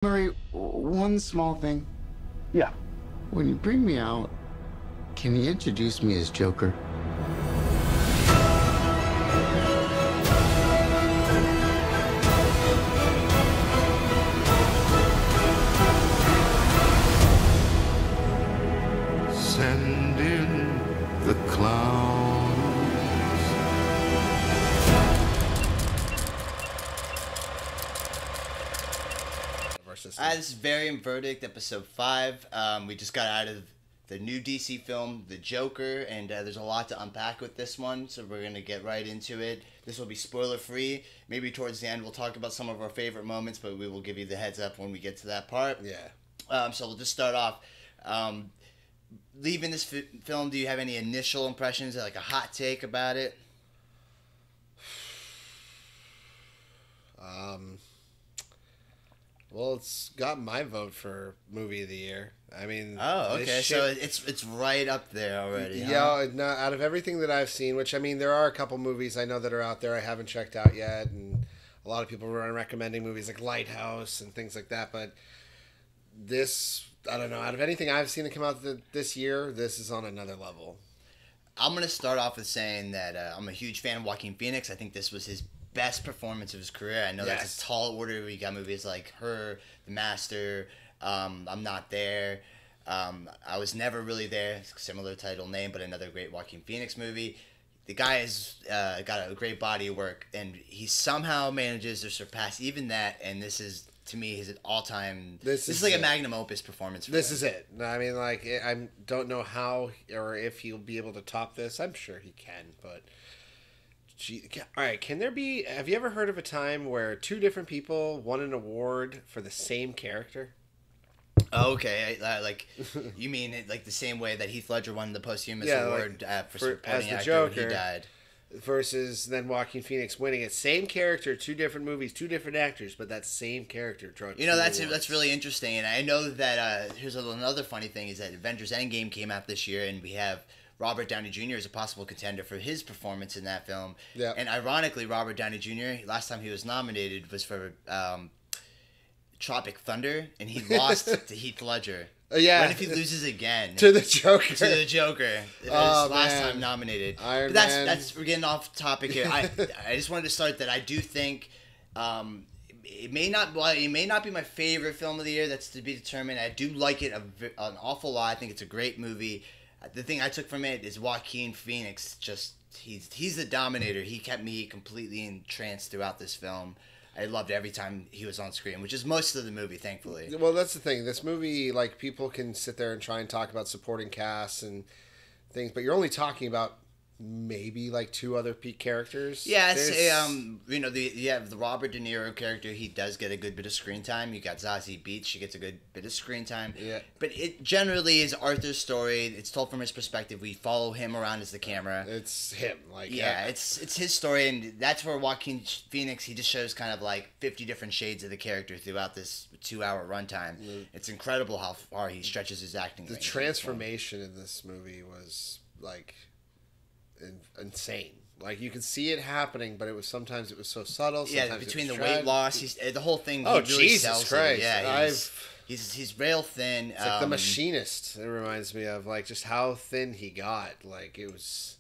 Murray, one small thing. Yeah. When you bring me out, can you introduce me as Joker? Send in the clowns. This is Variant Verdict, episode 5. We just got out of the new DC film, The Joker, and there's a lot to unpack with this one, so we're going to get right into it. This will be spoiler-free. Maybe towards the end we'll talk about some of our favorite moments, but we will give you the heads up when we get to that part. Yeah. So we'll just start off. Leaving this film, do you have any initial impressions, like a hot take about it? Well, it's got my vote for movie of the year. I mean, oh, okay, so it's right up there already. Yeah, no, out of everything that I've seen, which I mean, there are a couple movies I know that are out there I haven't checked out yet, and a lot of people are recommending movies like Lighthouse and things like that. But this, I don't know, out of anything I've seen that come out this year, this is on another level. I'm gonna start off with saying that I'm a huge fan of Joaquin Phoenix. I think this was his best performance of his career. I know that's a tall order. We got movies like Her, The Master, I'm Not There, I Was Never Really There, similar title name, but another great Joaquin Phoenix movie. The guy has got a great body of work, and he somehow manages to surpass even that, and this is, to me, his all-time... This is like a magnum opus performance for him. This is it. I mean, like, I don't know how or if he'll be able to top this. I'm sure he can, but... All right, can there be... Have you ever heard of a time where two different people won an award for the same character? Oh, okay. Like, you mean like the same way that Heath Ledger won the posthumous award for supporting as the actor Joker, when he died. Versus then Joaquin Phoenix winning it. Same character, two different movies, two different actors, but that same character. That's really interesting. And I know that here's another funny thing is that Avengers Endgame came out this year, and we have... Robert Downey Jr. is a possible contender for his performance in that film. Yeah. And ironically, Robert Downey Jr., last time he was nominated was for Tropic Thunder, and he lost to Heath Ledger. Yeah. What if he loses again? To the Joker. To the Joker. Last time nominated. Iron but Man. We're getting off topic here. I just wanted to start that I do think... it may not be my favorite film of the year. That's to be determined. I do like it an awful lot. I think it's a great movie. The thing I took from it is Joaquin Phoenix. Just he's the dominator. He kept me completely entranced throughout this film. I loved every time he was on screen, which is most of the movie, thankfully. Well, that's the thing. This movie, like, people can sit there and try and talk about supporting casts and things, but you're only talking about maybe like two other peak characters. Yeah, you have the Robert DeNiro character. He does get a good bit of screen time. You got Zazie Beetz. She gets a good bit of screen time. Yeah. But it generally is Arthur's story. It's told from his perspective. We follow him around as the camera. It's him. It's his story, and that's where Joaquin Phoenix, he just shows kind of like 50 different shades of the character throughout this 2-hour runtime. It's incredible how far he stretches his acting. The transformation in this movie was like... insane. Like, you could see it happening, but sometimes it was so subtle. Sometimes between the weight loss, the whole thing. Oh, he really Jesus Christ! It. Yeah, he's rail thin. It's like The Machinist. It reminds me of like just how thin he got. Like, it was.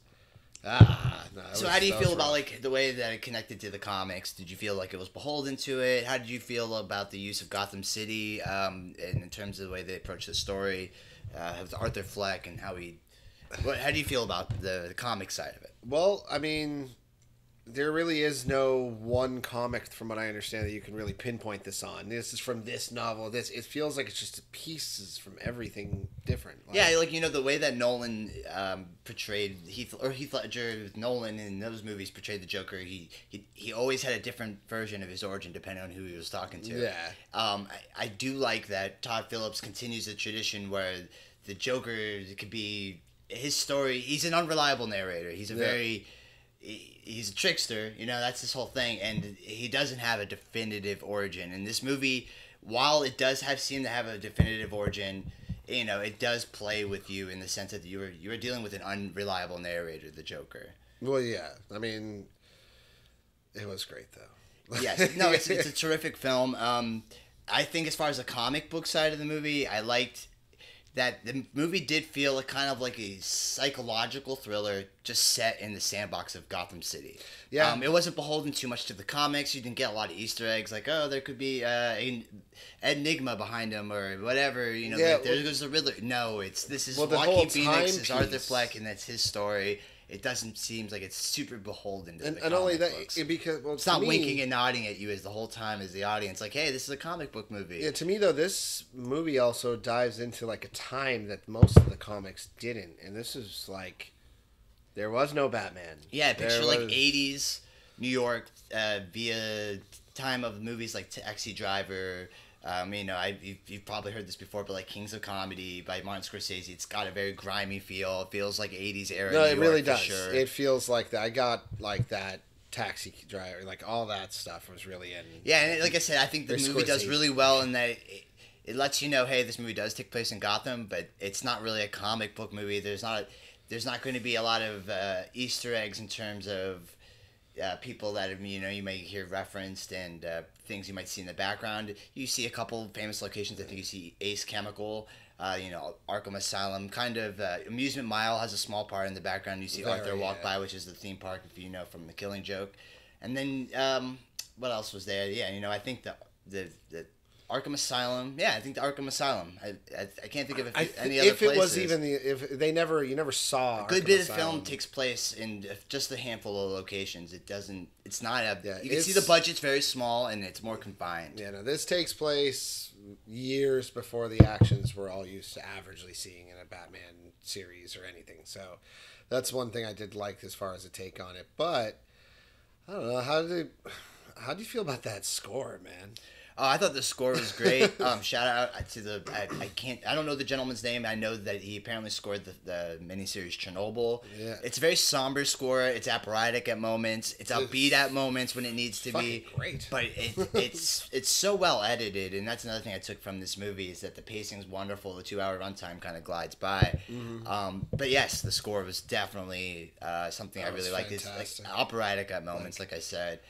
So how do you feel about like the way that it connected to the comics? Did you feel like it was beholden to it? How did you feel about the use of Gotham City, and in terms of the way they approached the story, with Arthur Fleck and how he? How do you feel about the comic side of it? Well, I mean, there really is no one comic, from what I understand, that you can really pinpoint this on. This is from this novel. It feels like it's just pieces from everything different. The way that Nolan portrayed Heath Ledger, Nolan in those movies portrayed the Joker. He always had a different version of his origin depending on who he was talking to. Yeah. I do like that Todd Phillips continues the tradition where the Joker could be. His story, he's an unreliable narrator. He's he's a trickster, that's his whole thing, and he doesn't have a definitive origin. In this movie, while it does seem to have a definitive origin, it does play with you in the sense that you were dealing with an unreliable narrator, the Joker. Well, yeah. I mean, it was great, though. Yes. No, it's a terrific film. I think as far as the comic book side of the movie, I liked that the movie did feel like kind of like a psychological thriller just set in the sandbox of Gotham City. Yeah. It wasn't beholden too much to the comics. You didn't get a lot of Easter eggs like, oh, there could be an enigma behind him or whatever. You know, Yeah, like, there goes the Riddler. No, this is Well, the whole Joaquin Phoenix, it's Arthur timepiece. Fleck, and that's his story. It doesn't seem like it's super beholden to the and comic only that books. because It's not winking and nodding at you as the whole time as the audience, like, hey, this is a comic book movie. Yeah, to me though, this movie also dives into like a time that most of the comics didn't, and this is like there was no Batman. Yeah, picture There like was- 80s New York via time of movies like Taxi Driver. You know, you've probably heard this before, but like Kings of Comedy by Martin Scorsese, it's got a very grimy feel. It feels like 80s era. No, New it York really for does. Sure. It feels like that. I got like that Taxi Driver, like all that stuff was really in. Yeah, and like I said, I think the Very movie does Scorsese. really well in that it lets you know, hey, this movie does take place in Gotham, but it's not really a comic book movie. There's not going to be a lot of Easter eggs in terms of people that you may hear referenced and things you might see in the background. You see a couple famous locations. I think you see Ace Chemical, Arkham Asylum. Kind of Amusement Mile has a small part in the background. You see Arthur Walk By, which is the theme park, if you know from The Killing Joke. And then what else was there? Yeah, I think the Arkham Asylum. Yeah, I think the Arkham Asylum. I can't think of any other If it places. was even if they you never saw A good Arkham bit of Asylum. film takes place in just a handful of locations. It doesn't. It's not a. Yeah, you can see the budget's very small and it's more confined. Yeah, no, this takes place years before the actions we're all used to averagely seeing in a Batman series or anything. So that's one thing I did like as far as a take on it. But I don't know, how do you feel about that score, man? Oh, I thought the score was great. Shout out to I don't know the gentleman's name. I know that he apparently scored the miniseries Chernobyl. Yeah. It's a very somber score. It's operatic at moments. It's upbeat at moments when it needs to be. Great. But it's so well edited, and that's another thing I took from this movie is that the pacing's wonderful. The 2-hour runtime kind of glides by. Mm-hmm. But yes, the score was definitely something I That was really liked. It's fantastic. like operatic at moments, like I said.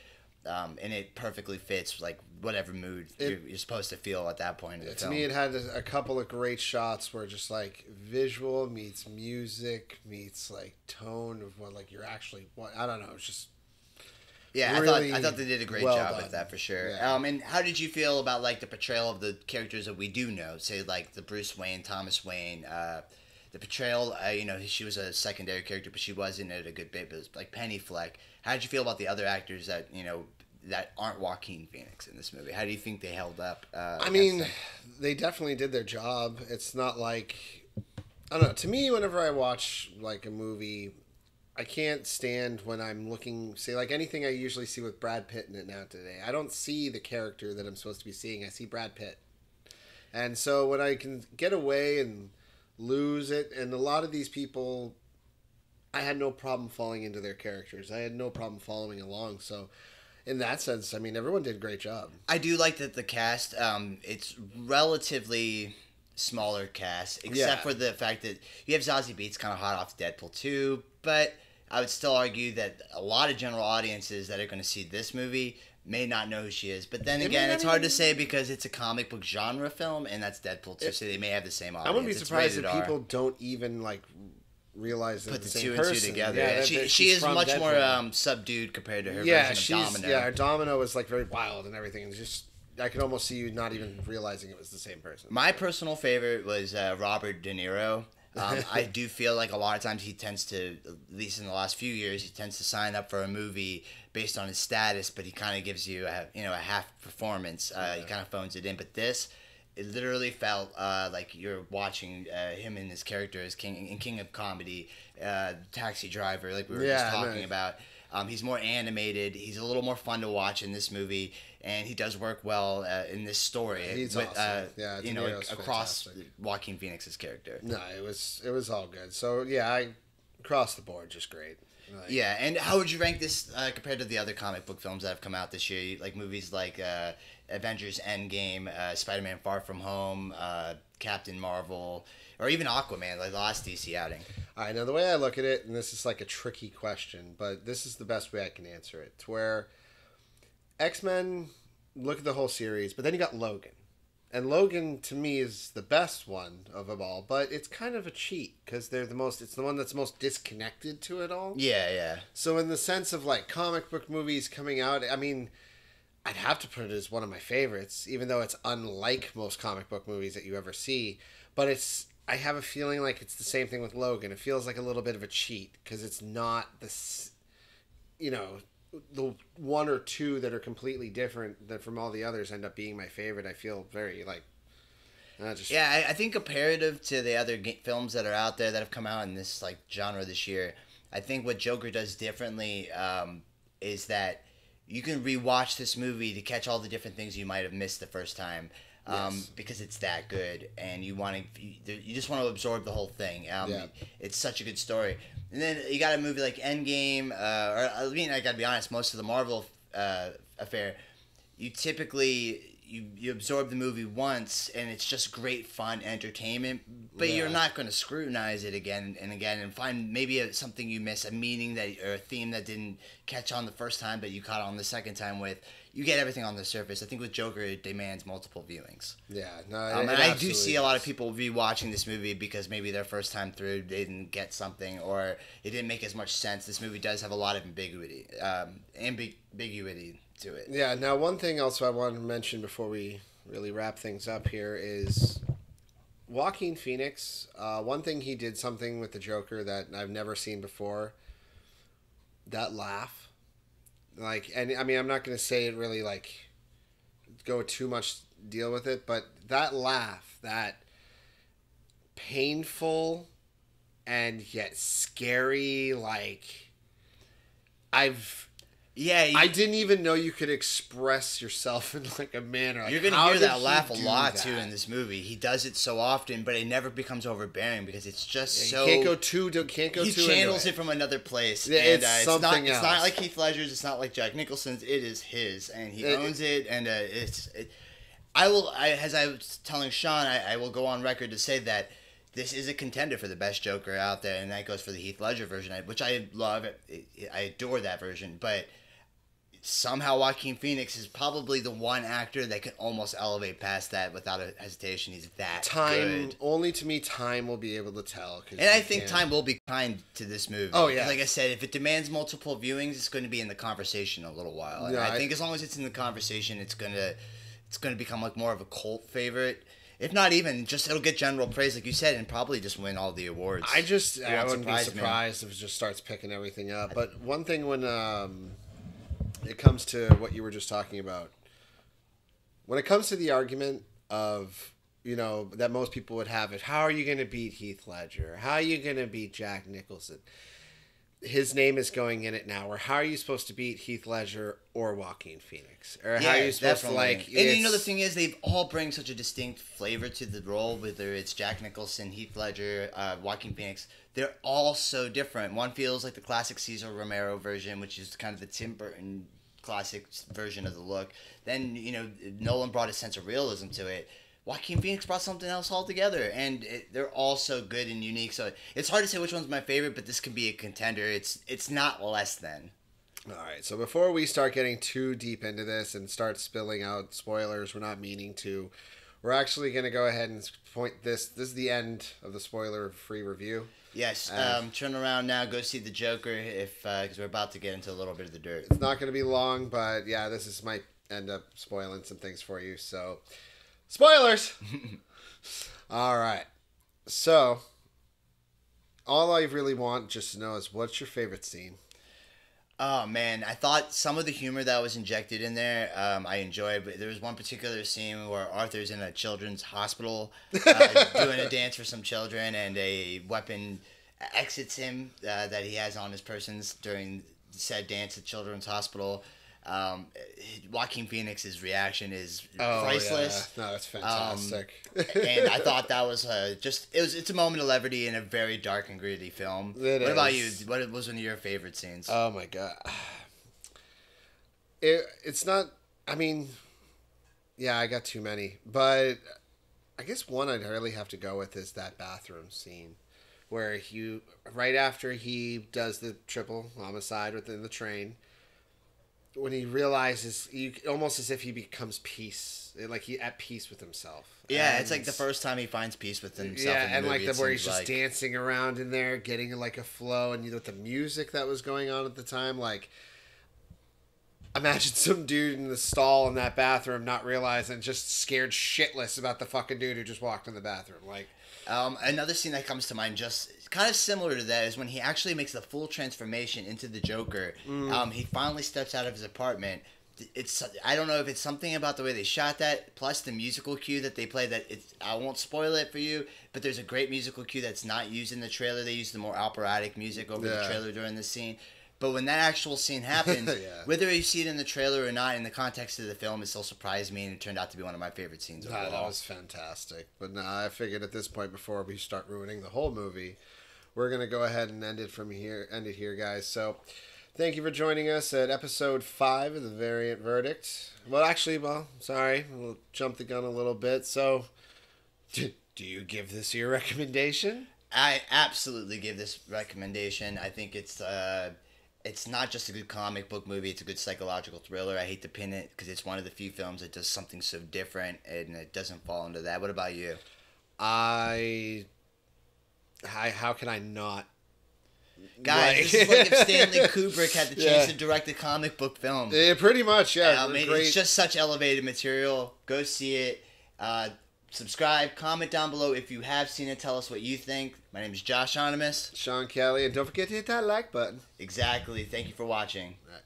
And it perfectly fits like whatever mood you're supposed to feel at that point in the To film. me, it had a couple of great shots where just like visual meets music meets like tone of what like you're actually what I don't know. It's just really I thought they did a great well job done. with that for sure. Yeah. And how did you feel about like the portrayal of the characters that we do know? Say like the Bruce Wayne, Thomas Wayne, the portrayal. She was a secondary character, but she was in it a good bit. But it was like Penny Fleck. How did you feel about the other actors that that aren't Joaquin Phoenix in this movie? How do you think they held up? I mean, they definitely did their job. It's not like I don't know. To me, whenever I watch like a movie, I can't stand when I'm looking. Say like anything I usually see with Brad Pitt in it now today. I don't see the character that I'm supposed to be seeing. I see Brad Pitt, and so when I can get away and lose it, and a lot of these people, I had no problem falling into their characters. I had no problem following along. So. In that sense, I mean, everyone did a great job. I do like that the cast. It's relatively smaller cast, except for the fact that you have Zazie Beetz kind of hot off Deadpool 2, but I would still argue that a lot of general audiences that are going to see this movie may not know who she is. But then again, it's hard to say because it's a comic book genre film, and that's Deadpool 2, so they may have the same audience. I wouldn't be It's surprised if rated R. people don't even like realize that Put it's the the two same and person. two together. Yeah, Yeah, she she's is from much more Deadpool. subdued compared to her Yeah, version of Domino. her Domino is like very wild and everything. And just I could almost see you not even realizing it was the same person. My personal favorite was Robert DeNiro. I do feel like a lot of times he tends to, at least in the last few years, he tends to sign up for a movie based on his status, but he kind of gives you a half performance. He kind of phones it in. But this, it literally felt like you're watching him and his character as King of Comedy, Taxi Driver, like we were just talking about. He's more animated. He's a little more fun to watch in this movie, and he does work well in this story. He's awesome. Yeah, De Niro's across fantastic. Joaquin Phoenix's character. No, it was all good. So yeah, I across the board just great. Like, Yeah, and how would you rank this compared to the other comic book films that have come out this year? Like movies like Avengers Endgame, Spider-Man Far From Home, Captain Marvel, or even Aquaman, like the last DC outing. All right, now the way I look at it, and this is like a tricky question, but this is the best way I can answer it. To where X-Men, look at the whole series, but then you got Logan. And Logan to me is the best one of them all, but it's kind of a cheat because it's the one that's most disconnected to it all. Yeah, yeah. So in the sense of like comic book movies coming out, I mean, I'd have to put it as one of my favorites, even though it's unlike most comic book movies that you ever see. But I have a feeling like it's the same thing with Logan. It feels like a little bit of a cheat because it's not this, the one or two that are completely different that from all the others end up being my favorite. I feel very like, I think comparative to the other films that are out there that have come out in this like genre this year, I think what Joker does differently is that you can rewatch this movie to catch all the different things you might have missed the first time. Because it's that good, and you just want to absorb the whole thing. It's such a good story. And then you got a movie like Endgame, I gotta be honest, most of the Marvel affair, you typically you absorb the movie once, and it's just great fun entertainment. But you're not going to scrutinize it again and again and find maybe something you miss, a meaning or a theme that didn't catch on the first time, but you caught on the second time with. You get everything on the surface. I think with Joker, it demands multiple viewings. Yeah, no, and I do see a lot of people rewatching this movie because maybe their first time through they didn't get something or it didn't make as much sense. This movie does have a lot of ambiguity to it. Yeah. Now, one thing else I wanted to mention before we really wrap things up here is Joaquin Phoenix. One thing he did something with the Joker that I've never seen before. That laugh. And I mean, I'm not going to say it really go too much deal with it, but that laugh, that painful and yet scary, I didn't even know you could express yourself in a manner. You're going to hear that laugh a lot too in this movie. He does it so often, but it never becomes overbearing because it's just so. Can't go too. He channels it from another place. Yeah, and, it's something else. It's not like Heath Ledger's. It's not like Jack Nicholson's. It is his, and he owns it. And I as I was telling Sean, I will go on record to say that this is a contender for the best Joker out there, and that goes for the Heath Ledger version, which I love. I adore that version, but. Somehow Joaquin Phoenix is probably the one actor that can almost elevate past that without a hesitation. He's that good. Only to me, time will be able to tell. And I think time will be kind to this movie. Oh, yeah. Like I said, if it demands multiple viewings, it's going to be in the conversation a little while. And I think as long as it's in the conversation, it's going to become like more of a cult favorite. If not even, just it'll get general praise, like you said, and probably just win all the awards. I wouldn't be surprised if it just starts picking everything up. But one thing when... it comes to what you were just talking about. When it comes to the argument of, that most people would have it, how are you going to beat Heath Ledger? How are you going to beat Jack Nicholson? His name is going in it now. Or how are you supposed to beat Heath Ledger or Joaquin Phoenix? Or how are you supposed to And the thing is, they all bring such a distinct flavor to the role, whether it's Jack Nicholson, Heath Ledger, Joaquin Phoenix. They're all so different. One feels like the classic Cesar Romero version, which is kind of the Tim Burton classic version of the look. Then, Nolan brought a sense of realism to it. Joaquin Phoenix brought something else altogether, and they're all so good and unique. So it's hard to say which one's my favorite, but this can be a contender. It's not less than. All right, so before we start getting too deep into this and start spilling out spoilers, we're not meaning to. We're actually going to go ahead and point this. This is the end of the spoiler-free review. Yes, turn around now, go see the Joker because we're about to get into a little bit of the dirt. It's not going to be long, but yeah, might end up spoiling some things for you, so spoilers! All right, so all I really want just to know is what's your favorite scene? Oh, man, I thought some of the humor that was injected in there, I enjoyed, but there was one particular scene where Arthur's in a children's hospital doing a dance for some children, and a weapon exits him that he has on his persons during said dance at children's hospital. Joaquin Phoenix's reaction is priceless. Yeah. No, it's fantastic. And I thought that was it's a moment of levity in a very dark and gritty film. What about you? What was one of your favorite scenes? Oh my god. It's not, I mean, yeah, I got too many, but I guess one I'd really have to go with is that bathroom scene where right after he does the triple homicide within the train, when he realizes, almost as if he becomes peace, like he at peace with himself. Yeah, and it's like the first time he finds peace with himself. Yeah, in the and movie, like where he's just dancing around in there, getting like a flow, and with the music that was going on at the time, like. Imagine some dude in the stall in that bathroom not realizing, just scared shitless about the fucking dude who just walked in the bathroom. Like, another scene that comes to mind, just kind of similar to that, is when he actually makes the full transformation into the Joker. He finally steps out of his apartment. I don't know if it's something about the way they shot that, plus the musical cue that they play. I won't spoil it for you, but there's a great musical cue that's not used in the trailer. They use the more operatic music over the trailer during the scene. But when that actual scene happens, whether you see it in the trailer or not, in the context of the film, it still surprised me, and it turned out to be one of my favorite scenes overall. That was fantastic. But no, I figured at this point, before we start ruining the whole movie, we're going to go ahead and end it here, guys. So, thank you for joining us at episode 5 of the Variant Verdict. Sorry, we'll jump the gun a little bit. So, do you give this your recommendation? I absolutely give this recommendation. I think it's not just a good comic book movie, it's a good psychological thriller. I hate to pin it because it's one of the few films that does something so different and it doesn't fall into that. What about you? How can I not? Guys, this is like if Stanley Kubrick had the chance to direct a comic book film. Yeah, pretty much, yeah. It's just such elevated material. Go see it. Subscribe, comment down below if you have seen it. Tell us what you think. My name is Josh Onimus. Shawn Kelley, and don't forget to hit that like button. Exactly. Thank you for watching. All right.